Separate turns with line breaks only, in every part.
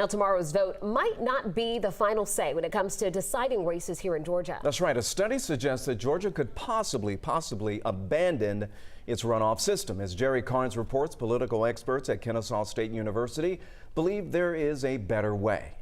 Now, tomorrow's vote might not be the final say when it comes to deciding races here in Georgia.
That's right. A study suggests that Georgia could possibly abandon its runoff system. As Jerry Carnes reports, political experts at Kennesaw State University believe there is a better way.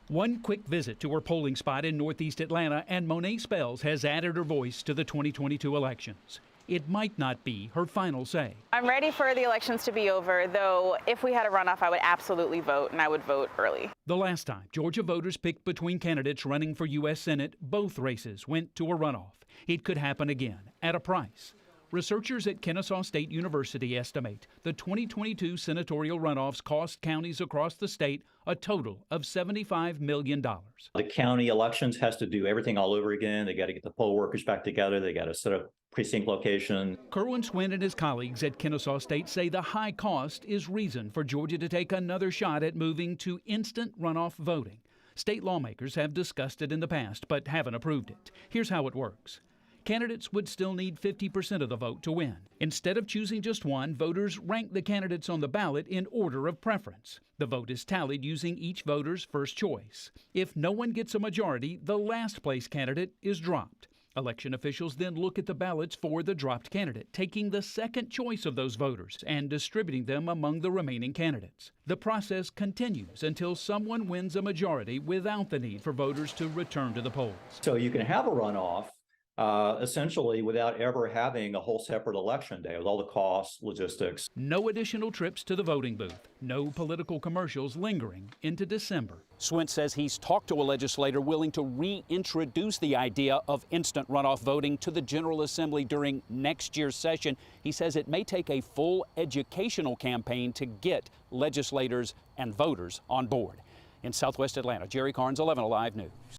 One quick visit to her polling spot in Northeast Atlanta, and Monet Spells has added her voice to the 2022 elections. It might not be her final say.
I'm ready for the elections to be over, though if we had a runoff, I would absolutely vote, and I would vote early.
The last time Georgia voters picked between candidates running for U.S. Senate, both races went to a runoff. It could happen again, at a price. Researchers at Kennesaw State University estimate the 2022 senatorial runoffs cost counties across the state a total of $75 million.
The county elections has to do everything all over again. They got to get the poll workers back together. They got to set up precinct location.
Kerwin Swin and his colleagues at Kennesaw State say the high cost is reason for Georgia to take another shot at moving to instant runoff voting. State lawmakers have discussed it in the past, but haven't approved it. Here's how it works. Candidates would still need 50% of the vote to win. Instead of choosing just one, voters rank the candidates on the ballot in order of preference. The vote is tallied using each voter's first choice. If no one gets a majority, the last place candidate is dropped. Election officials then look at the ballots for the dropped candidate, taking the second choice of those voters and distributing them among the remaining candidates. The process continues until someone wins a majority without the need for voters to return to the polls.
So you can have a runoff essentially without ever having a whole separate election day with all the costs, logistics.
No additional trips to the voting booth. No political commercials lingering into December.
Swint says he's talked to a legislator willing to reintroduce the idea of instant runoff voting to the General Assembly during next year's session. He says it may take a full educational campaign to get legislators and voters on board. In Southwest Atlanta, Jerry Carnes, 11 Alive News.